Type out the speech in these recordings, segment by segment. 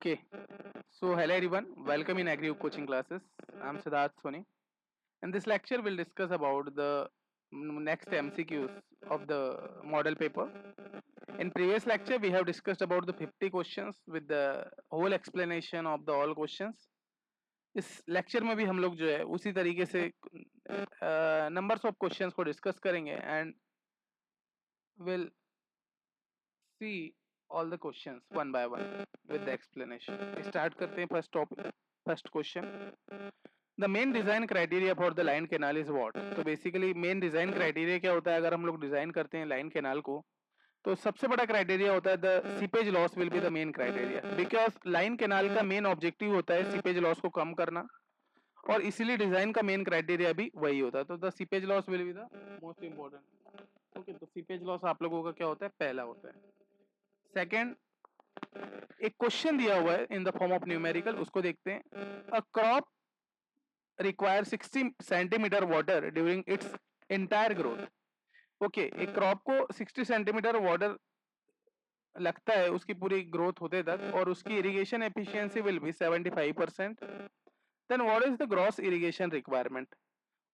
Okay, so hello everyone, welcome in Agri coaching classes. I'm Siddharth Soni. In this lecture, we'll discuss about the next MCQs of the model paper. In previous lecture, we have discussed about the 50 questions with the whole explanation of the all questions. इस lecture में भी हम लोग जो है उसी तरीके से नंबर्स ऑफ क्वेश्चंस को डिस्कस करेंगे and will see all the questions one by one with the explanation. Start करते हैं first topic, first question. The main design criteria for the line canal is what? तो basically main design criteria क्या होता है अगर हम लोग design करते हैं लाइन कैनाल को तो सबसे बड़ा क्राइटेरिया होता है the seepage loss will be the main criteria because line canal का मेन ऑब्जेक्टिव होता है सीपेज लॉस को कम करना और इसीलिए डिजाइन का मेन क्राइटेरिया भी वही होता है तो the seepage loss will be the most important okay तो सीपेज लॉस आप लोगों का क्या होता है पहला होता है सेकेंड एक क्वेश्चन दिया हुआ है इन द फॉर्म ऑफ न्यूमेरिकल उसको देखते हैं a crop require 60 centimetre water during its entire growth okay एक क्रॉप को 60 सेंटीमीटर वाटर लगता है उसकी पूरी ग्रोथ होते तक और उसकी irrigation efficiency will be 75%. Then what is the gross irrigation requirement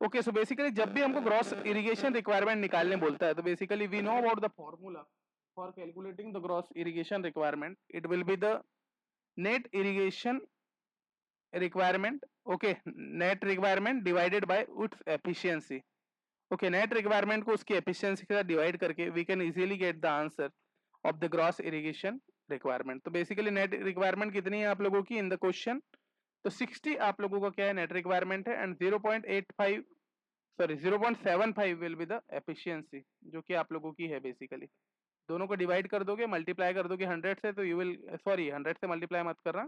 okay so basically जब भी हमको ग्रॉस इरिगेशन रिक्वायरमेंट निकालने बोलता है तो basically we know about the formula for calculating the gross irrigation requirement it will be the net irrigation requirement okay net requirement divided by its efficiency okay net requirement को उसकी efficiency के साथ divide करके we can easily get the answer of the gross irrigation requirement तो basically net requirement कितनी है आप लोगों की इन द क्वेश्चन तो 60 आप लोगों का क्या है नेट रिक्वायरमेंट है and 0.85 sorry 0.75 will be the efficiency जो कि आप लोगों की है बेसिकली दोनों को डिवाइड कर दोगे मल्टीप्लाई कर दोगे 100 से तो यू विल सॉरी 100 से मल्टीप्लाई मत करना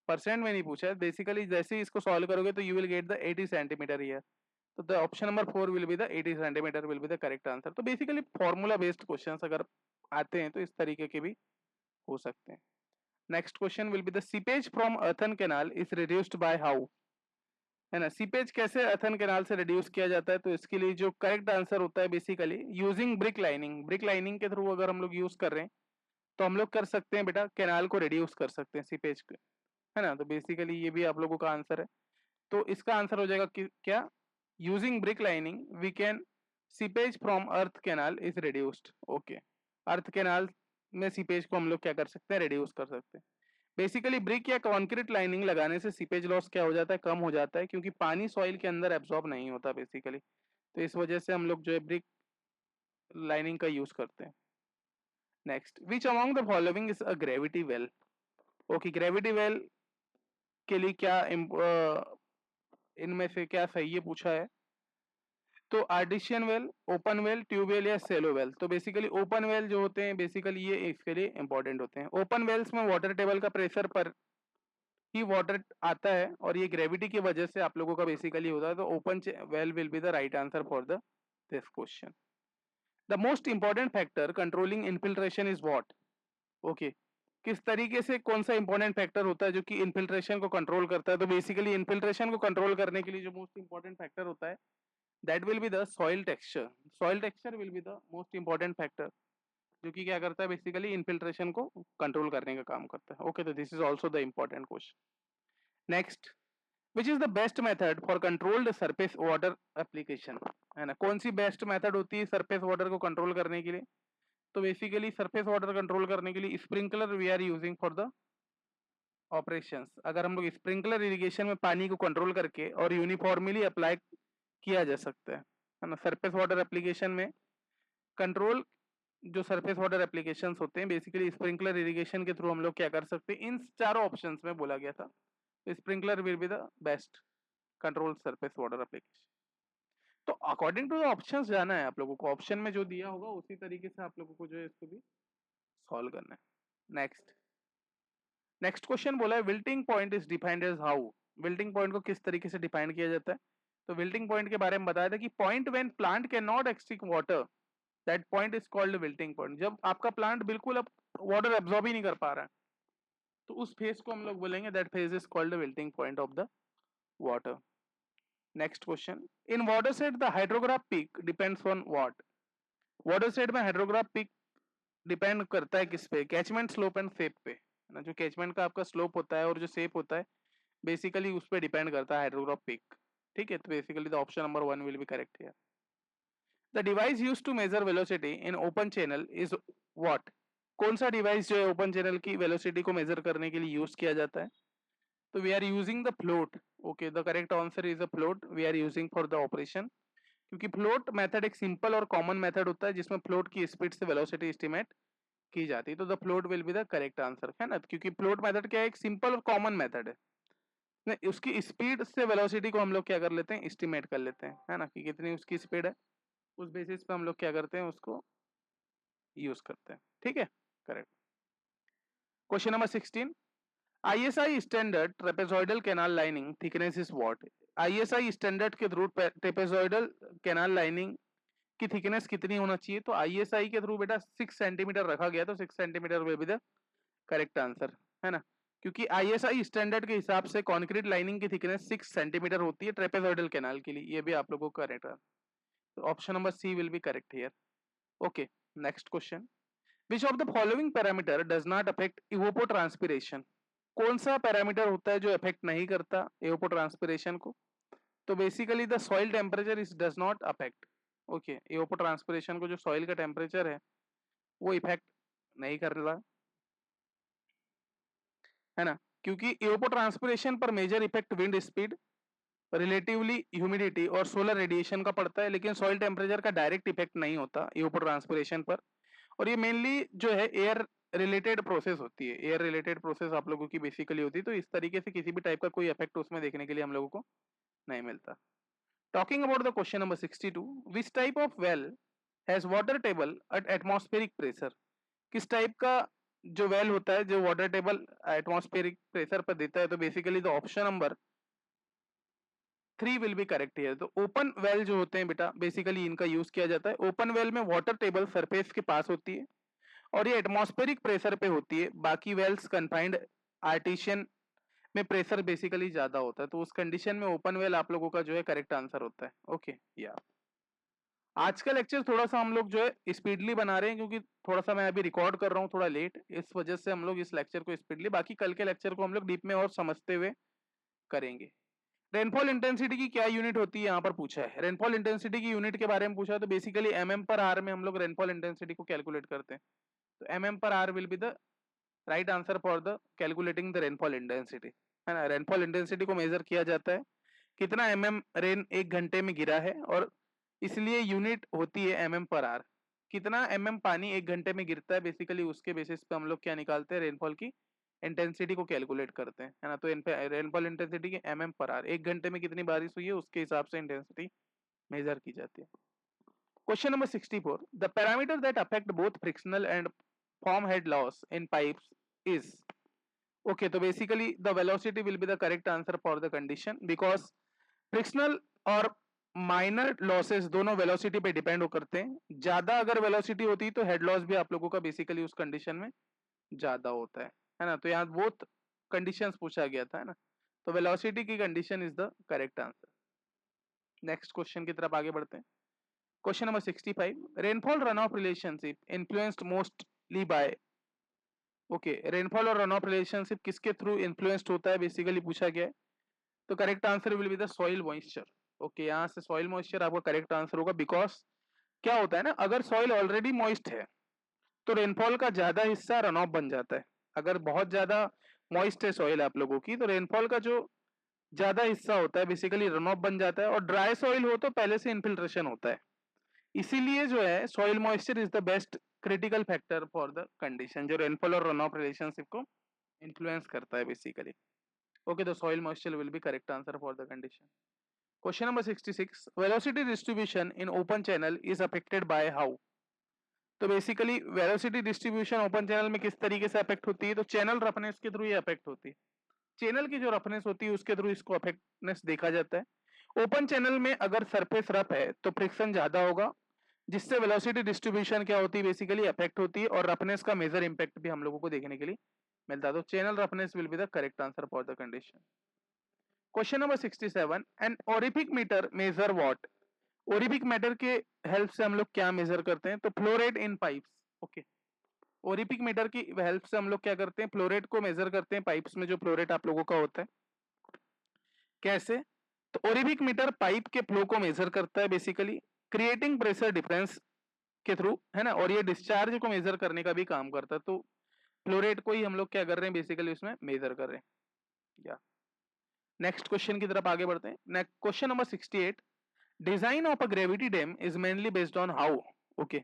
परसेंट में नहीं पूछा है बेसिकली जैसे ही इसको सॉल्व करोगे तो you will get the 80 centimetre here तो the option number 4 will be the 80 centimetre will be the correct answer तो बेसिकली फॉर्मूला बेस्ड क्वेश्चंस अगर आते हैं तो इस तरीके के भी हो सकते हैं next question will be the seepage from earthen canal is reduced by how है ना सीपेज कैसे अर्थन कैनाल से रिड्यूस किया जाता है तो इसके लिए जो करेक्ट आंसर होता है बेसिकली यूजिंग ब्रिक लाइनिंग के थ्रू अगर हम लोग यूज कर रहे हैं तो हम लोग कर सकते हैं बेटा कैनाल को रिड्यूस कर सकते हैं सीपेज को है ना तो बेसिकली ये भी आप लोगों का आंसर है तो इसका आंसर हो जाएगा क्या using brick lining we can seepage from earth canal is reduced okay earth canal में सीपेज को हम लोग क्या कर सकते हैं रिड्यूस कर सकते हैं बेसिकली ब्रिक या कंक्रीट लाइनिंग लगाने से सीपेज लॉस क्या हो जाता है कम हो जाता है क्योंकि पानी सॉइल के अंदर एब्जॉर्ब नहीं होता बेसिकली तो इस वजह से हम लोग जो है ब्रिक लाइनिंग का यूज करते हैं next which among the following is a gravity well okay gravity well के लिए क्या इनमें से क्या सही है पूछा है तो artesian well open well tube well या सेलो वेल तो बेसिकली ओपन वेल जो होते हैं बेसिकली ये इसके लिए इंपॉर्टेंट होते हैं ओपन वेल्स में वाटर टेबल का प्रेशर पर ही वाटर आता है और ये ग्रेविटी की वजह से आप लोगों का बेसिकली होता है तो open well will be the right answer for the this question the most important factor controlling infiltration is what okay किस तरीके से कौन सा इंपॉर्टेंट फैक्टर होता है जो कि इनफिल्ट्रेशन को कंट्रोल करता है तो बेसिकली इनफिल्ट्रेशन को कंट्रोल करने के लिए जो मोस्ट इंपॉर्टेंट फैक्टर होता है that will be the soil texture will be the most important factor जो कि क्या करता है बेसिकली इनफिल्ट्रेशन को कंट्रोल करने का काम करता है ओके तो this is also the important question next which is the best method for controlled surface water application है ना कौन सी बेस्ट मेथड होती है सरफेस वाटर को कंट्रोल करने के लिए तो बेसिकली सरफेस वाटर कंट्रोल करने के लिए sprinkler we are using for the operations अगर हम लोग स्प्रिंकलर इरिगेशन में पानी को कंट्रोल करके और यूनिफॉर्मली अप्लाई किया जा सकता है ना सरफेस वाटर एप्लीकेशन में कंट्रोल जो सरफेस वाटर एप्लीकेशंस होते हैं बेसिकली स्प्रिंकलर इरिगेशन के थ्रू हम लोग क्या कर सकते हैं इन चारों ऑप्शंस में बोला गया था sprinkler will be the best control surface water application तो अकॉर्डिंग टू द ऑप्शंस जाना है आप लोगों को ऑप्शन में जो दिया होगा उसी तरीके से आप लोगों को जो है इसको भी सॉल्व करना है नेक्स्ट क्वेश्चन बोला है wilting point is defined as how wilting point को किस तरीके से डिफाइन किया जाता है तो विल्टिंग पॉइंट के बारे में बताया था कि point when plant can not extract water that point is called wilting point जब आपका प्लांट बिल्कुल अब वाटर एब्जॉर्ब ही नहीं कर पा रहा है तो उस फेज को हम लोग बोलेंगे that phase is called wilting point of the water next question in water set the hydrograph peak depends on what water set में हाइड्रोग्राफ पीक डिपेंड करता है किस पे कैचमेंट स्लोप एंड शेप पे ना, जो कैचमेंट का आपका स्लोप होता है और जो शेप होता है बेसिकली उस पर डिपेंड करता है हाइड्रोग्राफ पीक। ठीक है, तो basically the option number 1 will be correct here. The device use to measure velocity in open channel is what? कौन सा डिवाइस जो है ओपन चैनल की वेलोसिटी को मेजर करने के लिए यूज किया जाता है? तो we are using the float. Okay, the correct answer is a float we are using for the operation, क्योंकि फ्लोट मेथड एक सिंपल और कॉमन मेथड होता है जिसमें फ्लोट की स्पीड से वेलोसिटी एस्टिमेट की जाती है। तो the float will be the correct answer, है ना, क्योंकि फ्लोट मेथड क्या है, एक सिंपल और कॉमन मेथड है। नहीं, उसकी स्पीड से वेलोसिटी को हम लोग क्या कर लेते हैं, एस्टिमेट कर लेते हैं, है ना, कि कितनी उसकी स्पीड है, उस बेसिस पे हम लोग क्या करते हैं, उसको यूज करते हैं। ठीक है, correct. Question number 16, ISI standard trapezoidal canal lining thickness is what? ISI standard के थ्रू ट्रेपेजॉइडल कैनाल लाइनिंग की थिकनेस कितनी होना चाहिए? तो ISI के थ्रू बेटा 6 सेंटीमीटर रखा गया, तो 6 centimetre will be the correct answer, है ना, क्योंकि ISI स्टैंडर्ड के हिसाब से कंक्रीट लाइनिंग की थिकनेस 6 सेंटीमीटर होती है ट्रेपेजॉइडल कैनाल के लिए। ये भी आप लोगों को करेक्ट है, तो option number C will be correct here. Okay, next question, which of the following parameter does not affect evapotranspiration? कौन सा पैरामीटर होता है जो अफेक्ट नहीं करता इवोपोट्रांसपिरेशन को? तो basically the soil temperature is does not affect. Okay, evapotranspiration को जो सॉइल का टेम्परेचर है वो इफेक्ट नहीं कर रहा, है ना, क्योंकि इवोपोट्रांसपिरेशन पर major effect wind speed, relatively humidity और सोलर रेडिएशन का पड़ता है, लेकिन सॉइल टेम्परेचर का डायरेक्ट इफेक्ट नहीं होता इवोपोट्रांसपिरेशन पर। और ये मेनली जो है एयर रिलेटेड प्रोसेस होती है, एयर रिलेटेड प्रोसेस आप लोगों की बेसिकली होती है, तो इस तरीके से किसी भी टाइप का कोई इफेक्ट उसमें देखने के लिए हम लोगों को नहीं मिलता। Talking about the question number 62, which type of well has water table at atmospheric pressure? किस टाइप का जो वेल होता है जो वाटर टेबल एटमॉस्फेरिक प्रेशर पर देता है? तो basically the option number 3 will be correct here. तो ओपन वेल जो होते हैं बेटा बेसिकली इनका यूज किया जाता है। ओपन वेल में वाटर टेबल सरफेस के पास होती है और ये एटमॉस्फेरिक प्रेशर पे होती है। बाकी वेल्स कन्फाइंड आर्टिशियन में प्रेशर बेसिकली ज्यादा होता है, तो उस कंडीशन में ओपन वेल आप लोगों का जो है करेक्ट आंसर होता है। ओके, या आज का लेक्चर थोड़ा सा हम लोग जो है स्पीडली बना रहे हैं, क्योंकि थोड़ा सा मैं अभी रिकॉर्ड कर रहा हूँ थोड़ा लेट, इस वजह से हम लोग इस लेक्चर को स्पीडली, बाकी कल के लेक्चर को हम लोग डीप में और समझते हुए करेंगे। रेनफॉल इंटेंसिटी की क्या यूनिट होती है यहाँ पर पूछा है, रेनफॉल इंटेंसिटी की यूनिट के बारे में पूछा है, तो बेसिकली mm/r में हम लोग रेनफॉल इंटेंसिटी को कैलकुलेट करते हैं। तो mm/r will be the right answer for the calculating the rainfall intensity, है ना। रेनफॉल इंटेंसिटी को मेजर किया जाता है कितना रेन एक घंटे में गिरा है, और इसलिए यूनिट होती है mm/r। कितना पानी एक घंटे में गिरता है, बेसिकली उसके बेसिस पे हम लोग क्या निकालते हैं, रेनफॉल की इंटेंसिटी को कैलकुलेट करते हैं, है ना। तो रेनफॉल इंटेंसिटी की mm/r, एक घंटे में कितनी बारिश हुई है उसके हिसाब से इंटेंसिटी मेजर की जाती है। Question number 64, the parameter that affect both frictional and form head loss in pipes is? Okay, तो basically the velocity will be the correct answer for the condition, because frictional और minor losses दोनों velocity पे depend हो करते हैं। ज्यादा अगर velocity होती है तो हेड लॉस भी आप लोगों का बेसिकली उस कंडीशन में ज्यादा होता है ना। तो यहाँ बोथ कंडीशंस पूछा गया था, है ना, तो वेलोसिटी की condition is the correct answer. Next question की तरफ आगे बढ़ते हैं। Question number 65, rainfall run of relationship influenced mostly bye? Okay, rainfall और रन ऑफ रिलेशनशिप किसके थ्रू इन्फ्लुएंस्ड होता है बेसिकली पूछा गया है, तो correct answer will be the soil moisture. Okay, यहाँ से सॉइल मॉइस्चर आपका करेक्ट आंसर होगा, बिकॉज क्या होता है ना, अगर सॉइल ऑलरेडी मॉइस्ट है तो रेनफॉल का ज्यादा हिस्सा रन ऑफ बन जाता है। अगर बहुत ज्यादा मॉइस्ट है सॉइल आप लोगों की, तो रेनफॉल का जो ज्यादा हिस्सा होता है बेसिकली रन ऑफ बन जाता है, और ड्राई सॉइल हो तो पहले से इनफिल्ट्रेशन होता है। इसीलिए जो है soil moisture is the best critical factor for the condition, जो रेनफॉल और रन ऑफ रिलेशनशिप को इन्फ्लुएंस करता है basically. Okay, the soil moisture will be correct answer for the condition. Question number 66, velocity distribution in open channel is affected by how? तो basically velocity distribution open channel में किस तरीके से affect होती है, तो चैनल रफनेस के through ये अफेक्ट होती है। चैनल की जो रफनेस होती है उसके थ्रू इसको अफेक्टनेस देखा जाता है। ओपन चैनल में अगर सरफेस रफ है तो फ्रिक्शन ज्यादा होगा, जिससे वेलोसिटी डिस्ट्रीब्यूशन क्या होती है बेसिकली अफेक्ट होती है, और रफनेस का मेजर इंपैक्ट भी हम लोगों को देखने के लिए मिलता है। तो channel roughness will be the correct answer for the condition. Question number 67, an orifice meter measure what? Orifice meter के हेल्प से हम लोग क्या मेजर करते हैं, तो flow rate in pipes. Okay, orifice meter की हेल्प से हम लोग क्या करते हैं, फ्लो रेट को मेजर करते हैं, पाइप्स में जो फ्लो रेट आप लोगों का होता है। कैसे? तो ओरिपिक मीटर पाइप के फ्लो को मेजर करता है बेसिकली, क्रिएटिंग प्रेशर डिफरेंस के थ्रू, है ना, और ये डिस्चार्ज को मेजर करने का भी काम करता है। तो फ्लो रेट को ही हम लोग क्या कर रहे हैं बेसिकली, उसमें मेजर कर रहे हैं। या नेक्स्ट क्वेश्चन की तरफ आगे बढ़ते हैं। Next question number 68, design of a gravity dam is mainly based on how. Okay,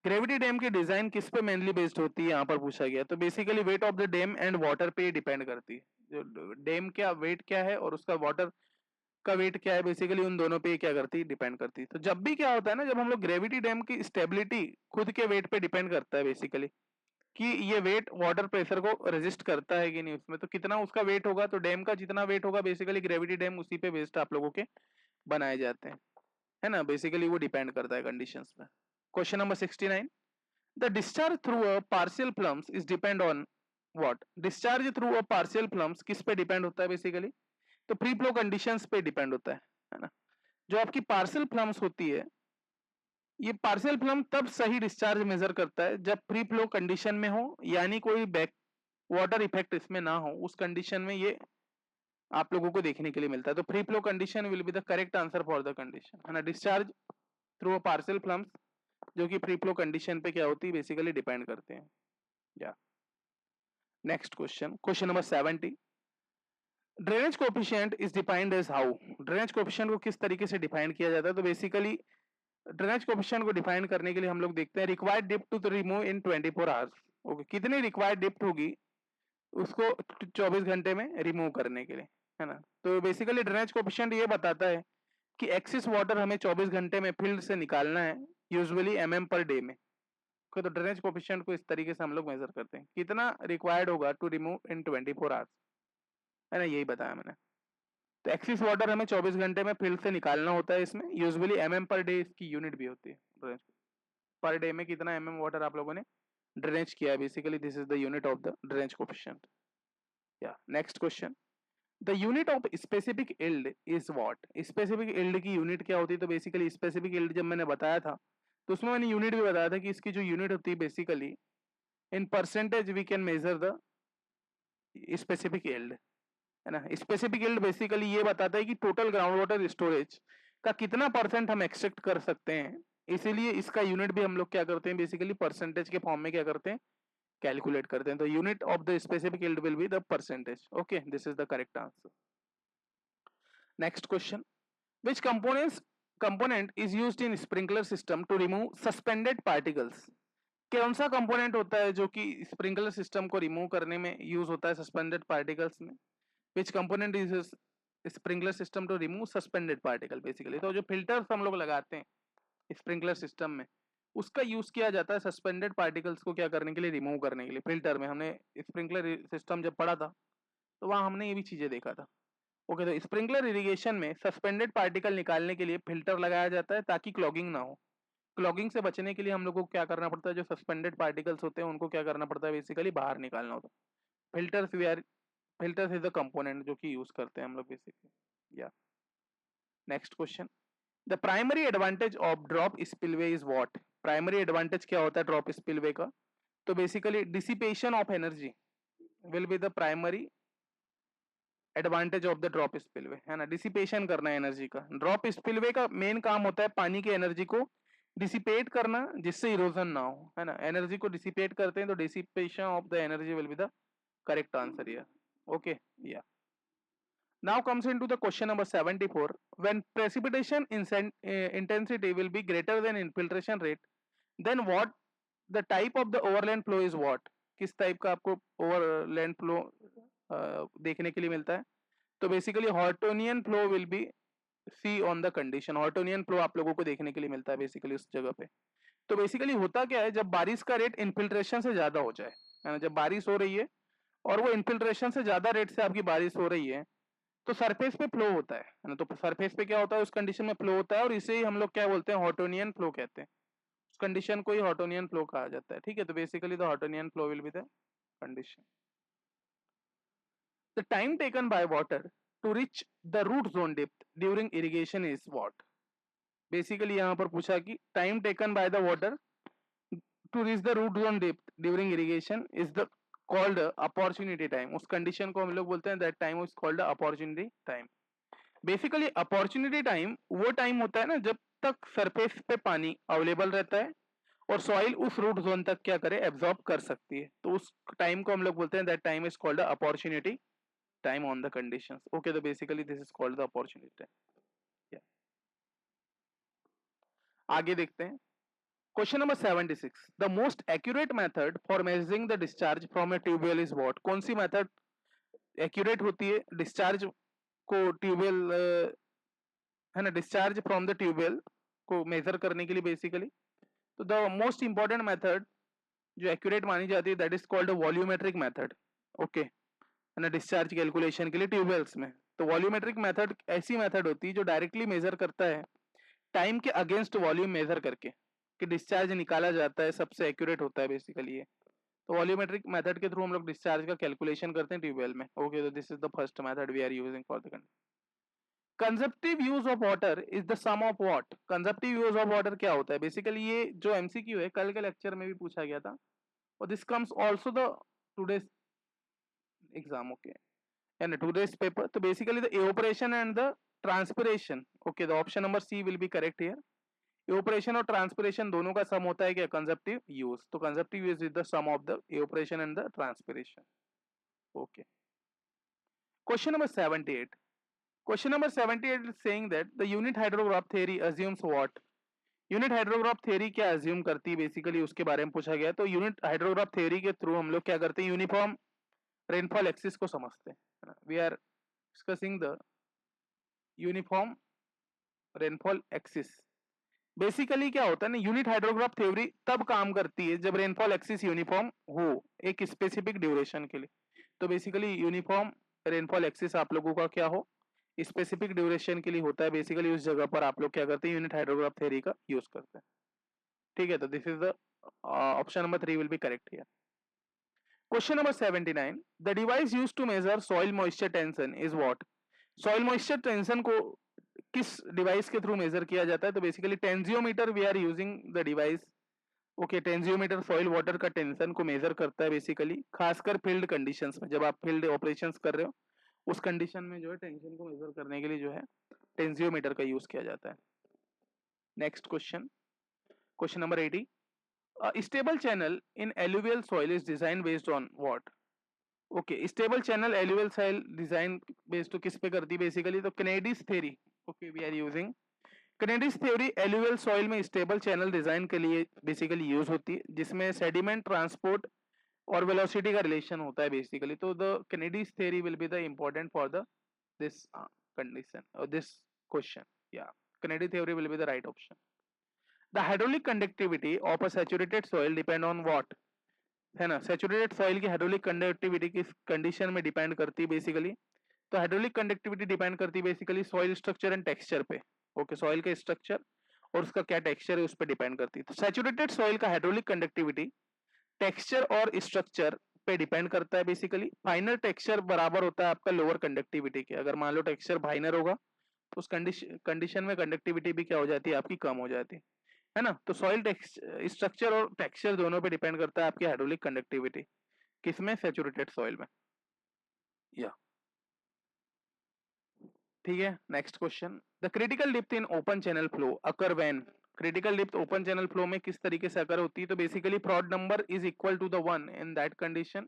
gravity dam की डिजाइन किस पे मेनली बेस्ड होती है, यहाँ पर पूछा गया। तो basically weight of the dam and water पे डिपेंड करती है। जो डैम क्या वेट क्या है और उसका वाटर का वेट क्या है, बेसिकली उन दोनों पे क्या करती है, डिपेंड करती है। तो जब भी क्या होता है ना, जब हम लोग ग्रेविटी डैम की स्टेबिलिटी खुद के वेट पे डिपेंड करता है बेसिकली, कि ये वेट वाटर प्रेशर को रेजिस्ट करता है कि नहीं उसमें, तो कितना उसका वेट होगा, तो डैम का जितना वेट होगा बेसिकली ग्रेविटी डैम उसी पे बेस्ड आप लोगों के बनाए जाते हैं, है ना, बेसिकली वो डिपेंड करता है कंडीशंस पे। Question number 69, the discharge through a partial plums is depend on what. Discharge through a partial plums किस पे डिपेंड होता है बेसिकली, तो फ्री फ्लो कंडीशंस पे डिपेंड होता है ना। जो आपकी पार्शियल प्लम्स होती है, ये पार्शियल फ्लम तब सही डिस्चार्ज मेजर करता है जब फ्री फ्लो कंडीशन में हो, यानी कोई बैक वाटर इफेक्ट इसमें ना हो, उस कंडीशन में ये आप लोगों को देखने के लिए मिलता है। तो free flow condition will be the correct answer for the condition, है ना। डिस्चार्ज थ्रू अ पार्शियल फ्लम्स जो कि फ्री फ्लो कंडीशन पे क्या होती है बेसिकली डिपेंड करते हैं। या next question, question number 70, drainage coefficient is defined as how. Drainage coefficient को किस तरीके से डिफाइन किया जाता है, तो बेसिकली ड्रेनेज कोएफिशिएंट को डिफाइन करने के लिए हम लोग देखते हैं required depth to remove in 24 hours. Okay, कितनी रिक्वायर्ड डेप्थ होगी उसको 24 घंटे में रिमूव करने के लिए, है ना। तो बेसिकली ड्रेनेज कोएफिशिएंट ये बताता है कि एक्सेस वाटर हमें 24 घंटे में फील्ड से निकालना है, यूजुअली एमएम पर डे में। तो ड्रेनेज कोएफिशिएंट को इस तरीके से हम लोग मेजर करते हैं, कितना रिक्वायर्ड होगा टू रिमूव इन 24 आवर्स, है ना, यही बताया मैंने। तो एक्सेस वाटर हमें 24 घंटे में फील्ड से निकालना होता है, इसमें यूजुअली एमएम पर डे इसकी यूनिट भी होती है। पर डे में कितना एमएम वाटर आप लोगों ने ड्रेनेज किया है, basically this is the unit of the drainage coefficient. या next question, the unit of specific yield is what. Specific yield की यूनिट क्या होती है, तो बेसिकली स्पेसिफिक इल्ड जब मैंने बताया था तो उसमें मैंने यूनिट भी बताया था कि इसकी जो यूनिट होती है basically in percentage we can measure the specific yield, है ना। स्पेसिफिक इल्ड बेसिकली ये बताता है कि टोटल ग्राउंड वाटर स्टोरेज का कितना परसेंट हम एक्सट्रैक्ट कर सकते हैं, इसीलिए इसका यूनिट भी हम लोग क्या करते हैं बेसिकली परसेंटेज के फॉर्म में क्या करते हैं, कैलकुलेट करते हैं। तो unit of the specific yield will be the percentage. Okay, this is the correct answer. Next question, which component is used in sprinkler system to remove suspended particles. कौन सा कंपोनेंट होता है जो कि स्प्रिंकलर सिस्टम को remove करने में use होता है सस्पेंडेड पार्टिकल्स में। Which component is sprinkler system to remove suspended particle, basically तो जो फिल्टर्स हम लोग लगाते हैं स्प्रिंकलर सिस्टम में उसका यूज किया जाता है सस्पेंडेड पार्टिकल्स को क्या करने के लिए, रिमूव करने के लिए। फिल्टर में हमने स्प्रिंकलर सिस्टम जब पढ़ा था तो वहां हमने ये भी चीजें देखा था। ओके, तो स्प्रिंकलर इरिगेशन में सस्पेंडेड पार्टिकल निकालने के लिए फिल्टर लगाया जाता है ताकि क्लॉगिंग ना हो। क्लॉगिंग से बचने के लिए हम लोग को क्या करना पड़ता है, जो सस्पेंडेड पार्टिकल्स होते हैं उनको क्या करना पड़ता है बेसिकली, बाहर निकालना होता है। Filters we are filters is the component जो कि यूज करते हैं हम लोग बेसिकली। या next question, the primary advantage of drop spillway is what. Primary advantage क्या होता है ड्रॉप स्पिलवे का, तो basically dissipation of energy will be the primary advantage of the drop spillway, है ना। डिसिपेशन करना एनर्जी का, ड्रॉप स्पिलवे का मेन काम होता है पानी की एनर्जी को डिसिपेट करना जिससे इरोजन ना हो, है ना। एनर्जी को डिसिपेट करते हैं तो dissipation of the energy will be the correct answer here. Okay, या now comes into the question number 74, when precipitation intensity will be greater than infiltration rate, then what the type of the overland flow is what। किस type का आपको overland flow देखने के लिए मिलता है, तो basically Hortonian flow will be C on the condition. Hortonian flow आप लोगों को देखने के लिए मिलता है बेसिकली उस जगह पे। तो बेसिकली होता क्या है, जब बारिश का रेट इन्फिल्ट्रेशन से ज्यादा हो जाए, है ना, जब बारिश हो रही है और वो इन्फिल्ट्रेशन से ज्यादा रेट से आपकी बारिश हो रही है तो सरफेस पे फ्लो होता है ना। तो सरफेस पे क्या होता है, उस कंडीशन में फ्लो होता है और इसे ही हम लोग क्या बोलते हैं, हॉर्टोनियन फ्लो कहते हैं। उस कंडीशन को ही हॉर्टोनियन फ्लो कहा जाता है, ठीक है। तो basically the Hortonian flow will be the condition. The time taken by water to reach the root zone depth during irrigation is what. Basically यहाँ पर पूछा कि time taken by the water to reach the root zone depth during irrigation is the called opportunity time, उस condition को हम लोग बोलते हैं that time is called opportunity time. Basically opportunity time वो टाइम होता है ना जब तक सरफेस पे पानी अवेलेबल रहता है और सॉइल उस रूट जोन तक क्या करे एब्जॉर्ब कर सकती है, तो उस टाइम को हम लोग बोलते हैं that time is called opportunity time on the conditions. Okay, तो basically this is called the opportunity time. आगे देखते हैं question number 76, the most accurate method for measuring the discharge from a tubewell is what. कौन सी method accurate होती है discharge को tubewell है ना, डिस्चार्ज फ्रॉम द ट्यूबवेल को मेजर करने के लिए बेसिकली। तो द मोस्ट इंपॉर्टेंट मेथड जो एक्यूरेट मानी जाती है that is called volumetric method. Okay, है ना, डिस्चार्ज कैलकुलेशन के लिए ट्यूबवेल्स में। तो वॉल्यूमेट्रिक मेथड ऐसी मेथड होती है जो डायरेक्टली मेजर करता है टाइम के अगेंस्ट वॉल्यूम मेजर करके कि डिस्चार्ज निकाला जाता है, सबसे एक्यूरेट होता है बेसिकली ये। तो वॉल्यूमेट्रिक मेथड के थ्रू हम लोग डिस्चार्ज का कैलकुलेशन करते हैं ट्यूबवेल में। ओके, तो this is the first method we are using for the consumptive use of water is the sum of what. Consumptive use of water क्या होता है बेसिकली, ये जो एमसीक्यू है कल के लेक्चर में भी पूछा गया था और this comes also the today's exam. Okay, and today's paper, so basically the evaporation and the transpiration, okay, the option number C will be correct here। evaporation और transpiration दोनों का सम होता है क्या consumptive use, तो consumptive use is the sum of the evaporation and the transpiration। okay, question number 78, question number 78 is saying that the unit hydrograph theory assumes what। Unit hydrograph theory क्या assume करती है basically उसके बारे में पूछा गया। तो यूनिट हाइड्रोग्राफ थ्योरी के थ्रू हम लोग क्या करते हैं यूनिफॉर्म रेनफॉल एक्सिस को समझते हैं। We are discussing the uniform rainfall axis. Basically क्या होता है ना, यूनिट हाइड्रोग्राफ थ्योरी तब काम करती है जब रेनफॉल एक्सिस यूनिफॉर्म हो एक स्पेसिफिक ड्यूरेशन के लिए। तो बेसिकली यूनिफॉर्म रेनफॉल एक्सिस आप लोगों का क्या हो स्पेसिफिक ड्यूरेशन के लिए होता है, बेसिकली उस जगह पर आप लोग क्या करते हैं यूनिट हाइड्रोग्राफ थ्योरी का यूज करते हैं। ठीक है, तो this is the option number 3 will be correct here. Question number 79, the device used to measure soil moisture tension is what. Soil moisture tension को किस डिवाइस के थ्रू मेजर किया जाता है, तो basically tensiometer we are using the device. Okay, tensiometer soil water का tension को measure करता है बेसिकली, खासकर फील्ड कंडीशंस में जब आप फील्ड ऑपरेशंस कर रहे हो उस कंडीशन में जो है टेंशन को मेजर करने के लिए जो है टेंजियोमीटर का यूज किया जाता है। Next question, question number 80, stable channel in alluvial soil is design based on what. Okay, stable channel alluvial soil design based तो किस पे करती है बेसिकली, तो Kennedy's theory. Okay, we are using Kennedy's theory alluvial soil में stable channel design के लिए basically use होती है जिसमें सेडिमेंट ट्रांसपोर्ट और वेलोसिटी का रिलेशन होता है बेसिकली। तो the Kennedy's theory will be the important for the this condition और दिस क्वेश्चन। या Kennedy theory will be the right option. The hydraulic conductivity of a saturated soil depend on what. है ना, saturated soil की hydraulic conductivity किस condition में depend करती है basically, तो हाइड्रोलिक कंडक्टिविटी डिपेंड करती है basically soil structure and texture पे। ओके, सॉइल का स्ट्रक्चर और उसका क्या टेक्सचर है उस पर डिपेंड करती है। तो सैचुरेटेड सॉइल का हाइड्रोलिक कंडक्टिविटी टेक्सचर और स्ट्रक्चर पे डिपेंड करता है बेसिकली। फाइनल टेक्सचर बराबर होता है आपका लोअर कंडक्टिविटी के, अगर मान लो टेक्सचर फाइनर होगा तो उस कंडीशन में कंडक्टिविटी भी क्या हो जाती है आपकी कम हो जाती है ना। तो सॉइल स्ट्रक्चर और टेक्सचर दोनों पे डिपेंड करता है आपकी हाइड्रोलिक कंडक्टिविटी किसमें, सैचुरेटेड सॉइल में। या ठीक है, next question, the critical depth in open channel flow occur when. Critical depth open channel flow में किस तरीके से अकर होती है, तो basically Froude number is equal to the 1 in that condition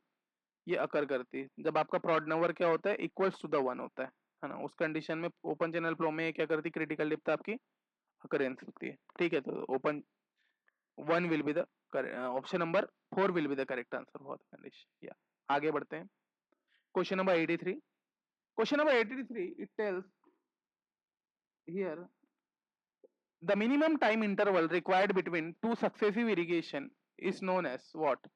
ये अकर करती है जब आपका प्रॉड नंबर क्या होता है इक्वल्स टू द 1 होता है ना, उस कंडीशन में ओपन चैनल फ्लो में क्या करती है क्रिटिकल डिप्थ आपकी अकरेंस होती है। ठीक है, तो open 1 will be the option number 4 will be the correct answer for the condition. या आगे बढ़ते हैं question number 83, question number 83 it tells here the minimum time interval required between two successive irrigation is known as what।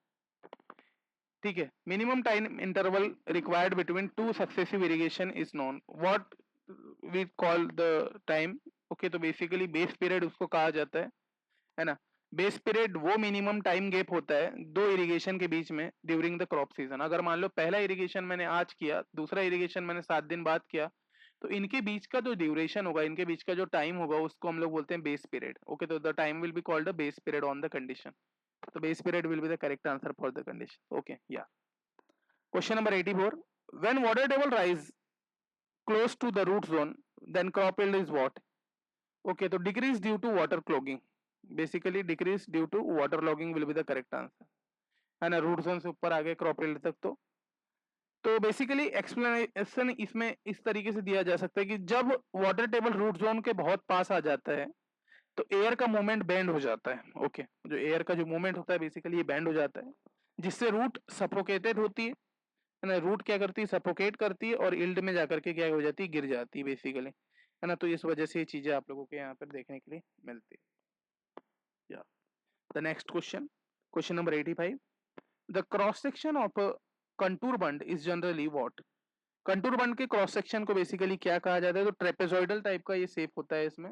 ठीक है, minimum time interval required between two successive irrigation is known what we call the time। okay, तो basically base period उसको कहा जाता है ना। Base period वो minimum time gap होता है दो इरिगेशन के बीच में ड्यूरिंग द क्रॉप सीजन। अगर मान लो पहला इरिगेशन मैंने आज किया, दूसरा इरिगेशन मैंने 7 दिन बाद किया, तो इनके बीच का जो ड्यूरेशन होगा, इनके बीच का जो टाइम होगा उसको हम लोग बोलते हैं बेस पीरियड। ओके, तो the time will be called the base period on the condition. So base period will be the correct answer for the condition. Okay, yeah. Question number 84. When water table rise close to the root zone, then crop yield is what? Okay, so decrease due to water clogging. Basically decrease due to water logging will be the correct answer. है ना, root zone से ऊपर आ गए crop yield तक। तो basically explanation इसमें इस तरीके से दिया जा सकता है कि जब वाटर टेबल रूट जोन के बहुत पास आ जाता है तो एयर का मूवमेंट बैंड हो जाता है। ओके, जो एयर का जो मूवमेंट होता है बेसिकली ये बैंड हो जाता है, जिससे रूट सफोकेटेड होती है ना। रूट क्या करती है, सफोकेट करती है और इल्ड में जाकर के क्या हो जाती है, गिर जाती है बेसिकली, है ना। तो इस वजह से ये चीजें आप लोगों के यहाँ पर देखने के लिए मिलती है। The next question, question number 85। The cross section of contour bund is generally what? Contour bund के क्रॉस सेक्शन को बेसिकली क्या कहा जाता है? तो ट्रेपेजॉइडल टाइप का ये शेप होता है इसमें,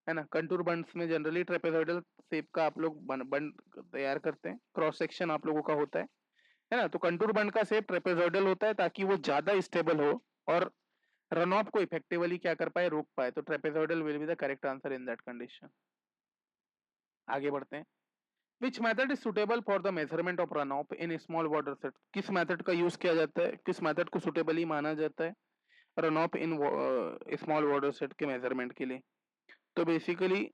है ना। कंटूर बंड्स में जनरली ट्रेपेजॉइडल शेप का आप लोग बंड तैयार करते हैं, क्रॉस सेक्शन आप लोगों का होता है ना। तो कंटूर बंड का शेप ट्रेपेजॉइडल होता है ताकि वो ज्यादा स्टेबल हो और रन ऑफ को इफेक्टिवली क्या कर पाए, रोक पाए। तो trapezoidal will be the correct answer in that condition. आगे बढ़ते हैं। Which method is suitable for the measurement of run of in small water set? किस मेथड का यूज किया जाता है, किस मेथड को सुटेबली माना जाता है run of in small water set के मेजरमेंट के लिए? तो बेसिकली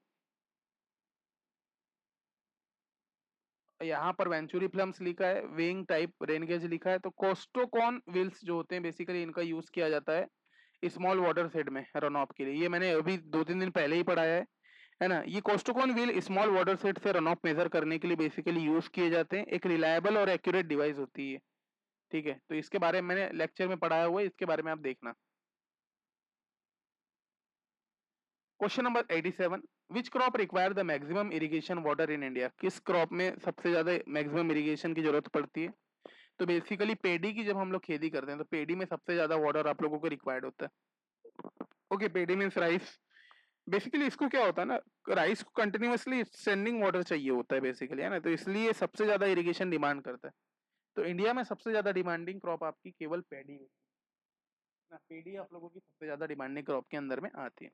यहाँ पर वेंचुरी फिल्म्स लिखा है, वेइंग टाइप रेन गेज लिखा है। तो कोस्टोकॉन व्हील्स जो होते हैं बेसिकली इनका यूज किया जाता है स्मॉल वाटर सेट में रन ऑफ के लिए। ये मैंने अभी 2-3 दिन पहले ही पढ़ाया है ना। ये कोस्टोकॉन व्हील स्मॉल वाटर सेट से रन ऑफ मेजर करने के लिए बेसिकली यूज किए जाते हैं। एक रिलायबल और एक्यूरेट डिवाइस होती है, ठीक है। तो इसके बारे में मैंने लेक्चर में पढ़ाया हुआ है, इसके बारे में आप देखना। Question number 87। Which crop require the maximum irrigation water in India? किस क्रॉप में सबसे ज्यादा मैक्सिमम इरिगेशन की जरूरत पड़ती है? तो बेसिकली पेडी की जब हम लोग खेती करते हैं तो पेडी में सबसे ज्यादा वाटर आप लोगों को रिक्वायर्ड होता है। ओके, पेडी मीन्स राइस। बेसिकली इसको क्या होता है ना, राइस को कंटिन्यूअसली स्टैंडिंग वाटर चाहिए होता है बेसिकली, है ना। तो इसलिए सबसे ज्यादा इरिगेशन डिमांड करता है। तो इंडिया में सबसे ज्यादा डिमांडिंग क्रॉप आपकी केवल पेडी होती है ना। पेडी आप लोगों की सबसे ज्यादा डिमांडिंग क्रॉप के अंदर में आती है।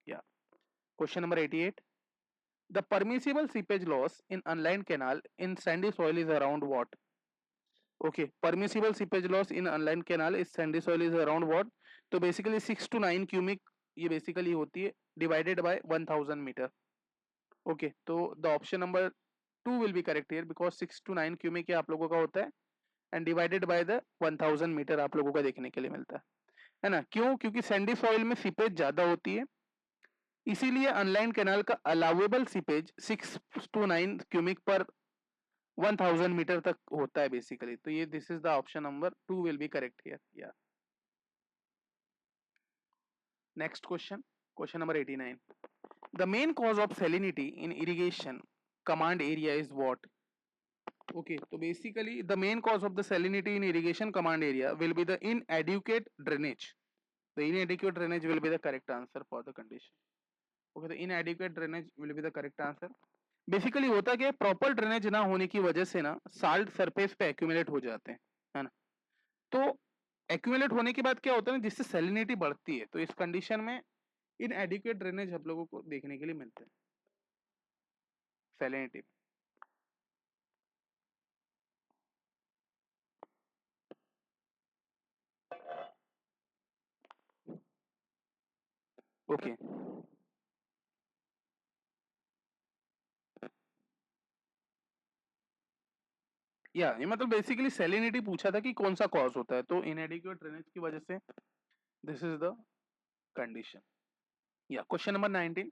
या question number 88। The permissible seepage loss in online canal in Sandy soil is around what? Okay, permissible seepage loss in online canal is Sandy soil is around what? तो बेसिकली 6 to 9 क्यूमिक ये basically होती है, divided by 1000 metre. Okay, तो the option number 2 will be correct here because 6 to 9 क्यूमिक आप लोगों का होता है and divided by the 1000 metre आप लोगों का देखने के लिए मिलता है ना। क्यों? क्योंकि सैंडी सॉइल में सीपेज ज्यादा होती है, इसीलिए अनलाइन कैनाल का अलाउेबल सीपेज 6 to 9 क्यूमिक पर 1000 मीटर तक होता है बेसिकली। तो ये this is the option number 2 will be correct here. या next question, question number 89। The main cause of salinity in irrigation command area is what? Okay, तो basically the main cause of the salinity in irrigation command area will be the inadequate drainage. The inadequate drainage will be the correct answer for the condition. Okay, the inadequate drainage will be the correct answer. Basically होता क्या है, proper drainage ना होने की वजह से ना salt surface पे एक्यूमुलेट हो जाते हैं, है ना। तो एक्यूमुलेट होने के बाद क्या होता है ना, जिससे सैलिनिटी बढ़ती है। तो इस कंडीशन में इनएडिक्वेट ड्रेनेज आप लोगों को देखने के लिए मिलते हैं सैलिनिटी। ओके, या ये मतलब बेसिकली सैलिनिटी पूछा था कि कौन सा कॉज होता है, तो इनएडिक्वेट ड्रेनेज की वजह से दिस इज द कंडीशन। या question number 19।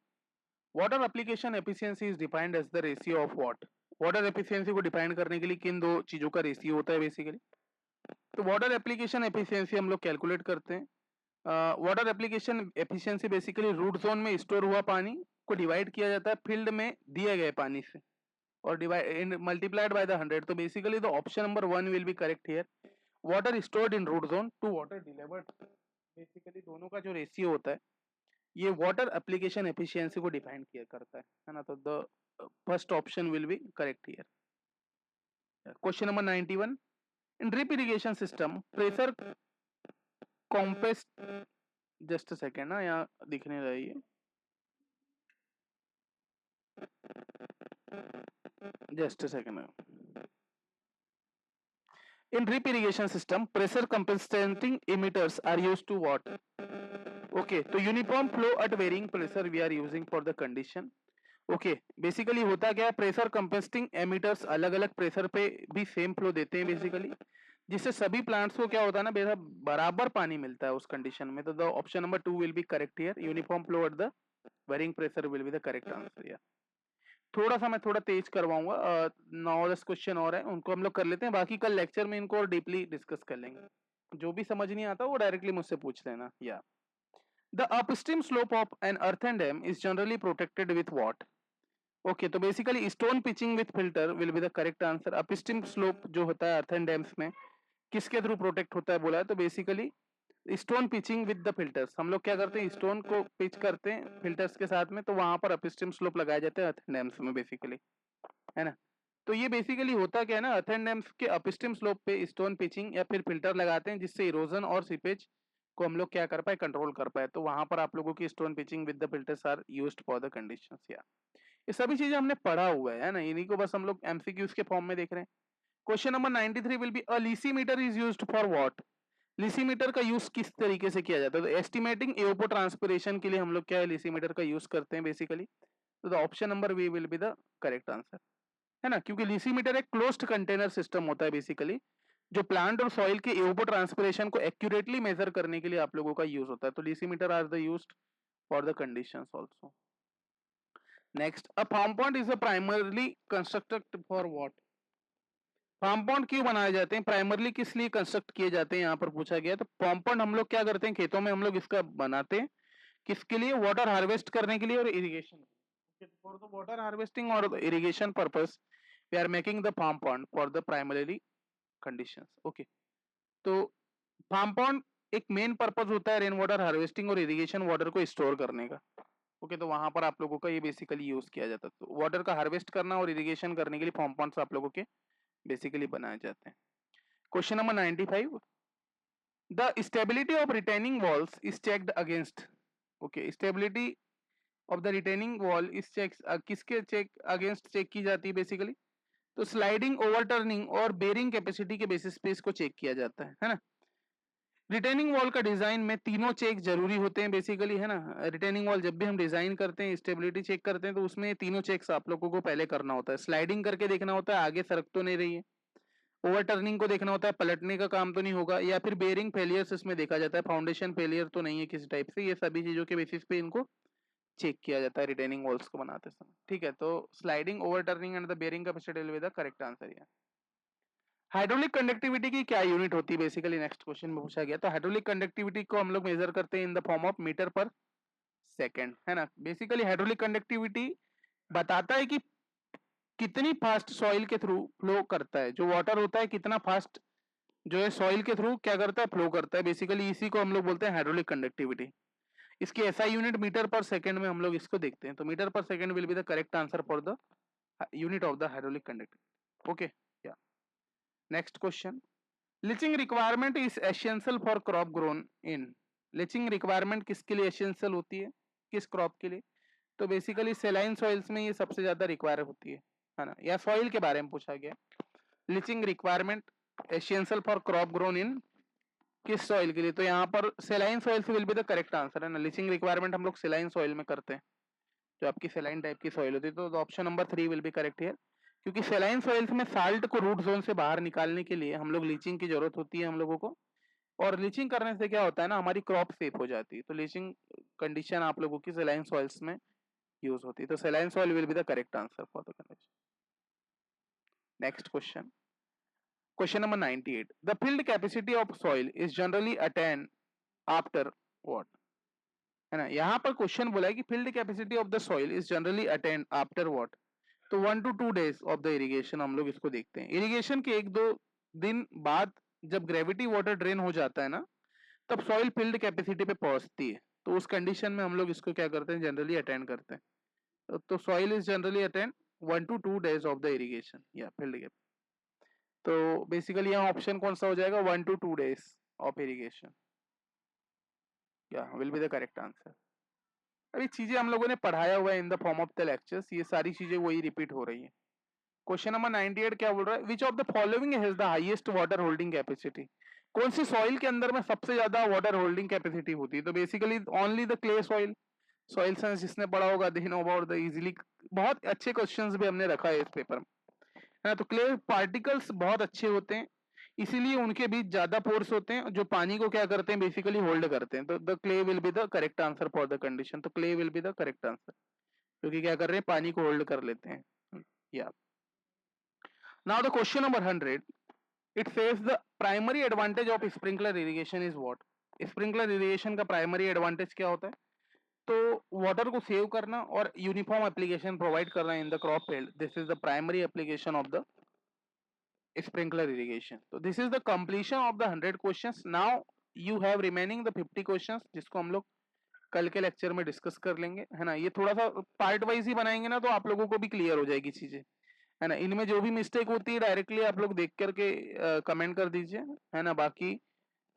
Water application efficiency is defined as the ratio of what? Water efficiency को डिफाइन करने के लिए किन दो चीजों का रेशियो होता है बेसिकली? तो वाटर एप्लीकेशन एफिशिएंसी हम लोग कैलकुलेट करते हैं। Water application efficiency basically root zone में स्टोर हुआ पानी को डिवाइड किया जाता है फील्ड में दिए गए पानी से और डिवाइड मल्टीप्लाइड बाय द 100। तो basically the option number 1 will be correct here. Water stored in root zone to water delivered, basically दोनों का जो रेशियो होता है ये वाटर एप्लीकेशन एफिशिएंसी को डिफाइन किया करता है ना। तो the first option will be correct here. Question number 91। In drip irrigation system pressure compensated, just a second ना, यहाँ दिखने रही है। Just a second. In drip irrigation system, pressure compensating emitters are used to what? Okay, तो uniform flow at varying pressure we are using for the condition. Okay basically होता क्या है, pressure कंपेस्टिंग emitters अलग अलग प्रेशर पे भी same flow देते हैं बेसिकली, जिससे सभी प्लांट्स को क्या होता है ना बेटा बराबर पानी मिलता है उस कंडीशन में. तो the option number 2 will be correct here. Uniform flow at the bearing pressure will be the correct answer. या थोड़ा सा मैं थोड़ा तेज करवाऊंगा, 9-10 क्वेश्चन और है उनको हम लोग कर लेते हैं, बाकी कल लेक्चर में इनको और डीपली डिस्कस कर लेंगे. जो भी समझ नहीं आता वो डायरेक्टली मुझसे पूछ लेना. या the upstream slope of an earthen dam is generally protected with what? Okay तो basically stone pitching with filter will be the correct answer. Upstream slope जो होता है अर्थन डैम्स में किसके थ्रू प्रोटेक्ट होता है बोला है, तो basically stone pitching with the filters. हम लोग क्या करते हैं, स्टोन को पिच करते हैं फिल्टर्स के साथ में, तो वहां पर अपस्ट्रीम स्लोप लगाए जाते हैं अर्थन डैम्स में बेसिकली, है ना. तो ये बेसिकली होता क्या है ना, अर्थन डैम्स के अपस्ट्रीम स्लोप पे स्टोन पिचिंग या फिर फिल्टर लगाते हैं जिससे इरोजन और सीपेज को हम लोग क्या कर पाए, कंट्रोल कर पाए. तो वहां पर आप लोगों की stone pitching with the filters are used for the conditions. या ये सभी चीजें हमने पढ़ा हुआ है ना, इन्हीं को बस हम लोग एमसीक्यूज के फॉर्म में देख रहे हैं. Question number 93 will be a lysimeter is used for what? Lysimeter का यूज किस तरीके से किया जाता है? तो एस्टिमेटिंग एवोपोट्रांसपिरेशन के लिए हम लोग क्या है लीसीमीटर का यूज करते हैं बेसिकली. तो the option number B will be the correct answer, है ना, क्योंकि लीसीमीटर एक क्लोज्ड कंटेनर सिस्टम होता है बेसिकली, जो प्लांट और सॉइल के एवोपोट्रांसपिरेशन को एक्यूरेटली मेजर करने के लिए आप लोगों का यूज होता है. तो lysimeter are the used for the conditions also. Next, a farm pond is a primarily constructed for what? Farm pond क्यों बनाए जाते हैं, प्राइमरली किस लिए कंस्ट्रक्ट किए जाते हैं, यहाँ पर पूछा गया. तो फार्म पॉन्ड हम लोग क्या करते हैं, खेतों में हम लोग इसका बनाते हैं किसके लिए, वाटर हार्वेस्ट करने के लिए और irrigation. For the water harvesting और irrigation purpose we are making the farm pond for the primarily conditions. Okay तो फार्म पॉन्ड एक मेन पर्पस होता है रेन वाटर हार्वेस्टिंग और इरिगेशन वाटर को स्टोर करने का. ओके तो वहां पर आप लोगों का ये बेसिकली यूज किया जाता है. तो वाटर का हार्वेस्ट करना और इरिगेशन करने के लिए फार्म पॉन्ड्स आप लोगों के बेसिकली बनाए जाते हैं. Question number 95, the stability of retaining walls is checked against. Okay stability of the retaining wall is check किसके चेक अगेंस्ट चेक की जाती है बेसिकली, तो स्लाइडिंग ओवरटर्निंग और बेरिंग कैपेसिटी के बेसिस पे इसको चेक किया जाता है ना. रिटेनिंग वॉल का डिजाइन में तीनों चेक जरूरी होते हैं बेसिकली, है ना. रिटेनिंग वॉल जब भी हम डिजाइन करते हैं स्टेबिलिटी चेक करते हैं तो उसमें तीनों चेक्स आप लोगों को पहले करना होता है. स्लाइडिंग करके देखना होता है आगे सरक तो नहीं रही है, ओवरटर्निंग को देखना होता है पलटने का काम तो नहीं होगा, या फिर बेरिंग फेलियर्स इसमें देखा जाता है फाउंडेशन फेलियर तो नहीं है किसी टाइप से. ये सभी चीजों के बेसिस पे इनको चेक किया जाता है रिटेनिंग वॉल्स को बनाते समय. ठीक है तो sliding overturning and the bearing capacity will be the correct answer. है हाइड्रोलिक कंडक्टिविटी की क्या यूनिट होती है बेसिकली, नेक्स्ट क्वेश्चन में पूछा गया. तो हाइड्रोलिक कंडक्टिविटी को हम लोग मेजर करते हैं in the form of meter per second, है ना. बेसिकली हाइड्रोलिक कंडक्टिविटी बताता है कि कितनी फास्ट सॉइल के थ्रू फ्लो करता है, जो वाटर होता है कितना फास्ट जो है सॉइल के थ्रू क्या करता है, फ्लो करता है बेसिकली. इसी को हम लोग बोलते हैं हाइड्रोलिक कंडक्टिविटी. इसकी SI unit metre per second में हम लोग इसको देखते हैं. तो metre per second will be the correct answer for the unit of the hydraulic conductivity. Okay या next question, leaching requirement is essential for crop grown in. Leaching requirement किसके लिए एसेंशियल होती है, किस क्रॉप के लिए, तो बेसिकली सेलाइन सॉइल्स में ये सबसे ज्यादा रिक्वायर होती है ना. या सॉइल के बारे में पूछा गया, leaching requirement essential for crop grown इन किस सॉइल के लिए, तो यहाँ पर saline soil will be the correct answer, है ना. लीचिंग रिक्वायरमेंट हम लोग सेलाइन सॉइल में करते हैं, जो आपकी सेलाइन टाइप की सॉइल होती है. तो option number 3 will be correct here, क्योंकि सेलाइन सॉइल्स में साल्ट को रूट जोन से बाहर निकालने के लिए हम लोग लीचिंग की जरूरत होती है हम लोगों को. और लीचिंग करने से क्या होता है ना, हमारी क्रॉप सेफ हो जाती है. तो लीचिंग कंडीशन आप लोगों की सेलाइन सॉइल्स में यूज होती है. तो saline soil will be the correct answer for the condition. Next question, question number 98, the field capacity of soil is generally attain after what, है ना. यहाँ पर क्वेश्चन बोला है कि field capacity of the soil is generally attain after what. तो 1 to 2 days of the irrigation हम लोग इसको देखते हैं. इरिगेशन के 1-2 दिन बाद जब ग्रेविटी वाटर ड्रेन हो जाता है ना, तब सॉइल फील्ड कैपेसिटी पे पहुंचती है. तो उस कंडीशन में हम लोग इसको क्या करते हैं, जनरली अटेंड करते हैं. तो soil is generally attend 1 to 2 days of the irrigation या फील्ड कैप. तो बेसिकली यहाँ ऑप्शन कौन सा हो जाएगा, 1 to 2 days ऑफ इरिगेशन या will be the correct answer. अभी चीजें हम लोगों ने पढ़ाया हुआ है इन the form of the lectures, ये सारी चीजें वही रिपीट हो रही है. क्वेश्चन नंबर 98 क्या बोल रहा है, विच of the following has the highest water holding capacity, कौन सी सॉइल के अंदर में सबसे ज्यादा वाटर होल्डिंग कैपेसिटी होती है, तो basically only the clay soil. Soil science जिसने पढ़ा होगा they know about the easily, बहुत अच्छे क्वेश्चंस भी हमने रखा है इस पेपर में, है ना। तो क्ले पार्टिकल्स बहुत अच्छे होते हैं, इसीलिए उनके बीच ज्यादा पोर्स होते हैं जो पानी को क्या करते हैं, बेसिकली होल्ड करते हैं। तो the clay will be the correct answer for the condition, तो clay will be the correct answer, क्योंकि क्या कर रहे हैं, पानी को होल्ड कर लेते हैं। या now the question number 100, it says the primary advantage of sprinkler irrigation is what. Sprinkler irrigation का प्राइमरी एडवांटेज क्या होता है, तो वाटर को सेव करना और यूनिफॉर्म एप्लीकेशन प्रोवाइड करना in the crop field, this is the primary application of the sprinkler irrigation. So this is the completion of the 100 questions. Now you have remaining the 50 questions जिसको हम लोग कल के lecture में discuss कर लेंगे, है ना। ये थोड़ा सा पार्ट वाइज ही बनाएंगे ना, तो आप लोगों को भी क्लियर हो जाएगी चीजें, है ना। इनमें जो भी मिस्टेक होती है डायरेक्टली आप लोग देख करके कमेंट कर दीजिए, है ना। बाकी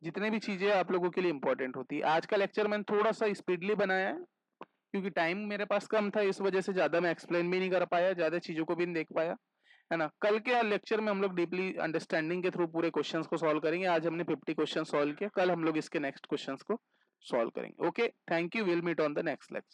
जितने भी चीजें आप लोगों के लिए इंपॉर्टेंट होती है, आज का लेक्चर मैंने थोड़ा सा स्पीडली बनाया है क्योंकि टाइम मेरे पास कम था, इस वजह से ज्यादा मैं एक्सप्लेन भी नहीं कर पाया, ज्यादा चीजों को भी नहीं देख पाया, है ना। कल के लेक्चर में हम लोग डीपली अंडरस्टैंडिंग के थ्रू पूरे क्वेश्चंस को सॉल्व करेंगे। आज हमने 50 क्वेश्चन सॉल्व किया, कल हम लोग इसके नेक्स्ट क्वेश्चंस को सॉल्व करेंगे। Okay, thank you, will meet on the next lecture.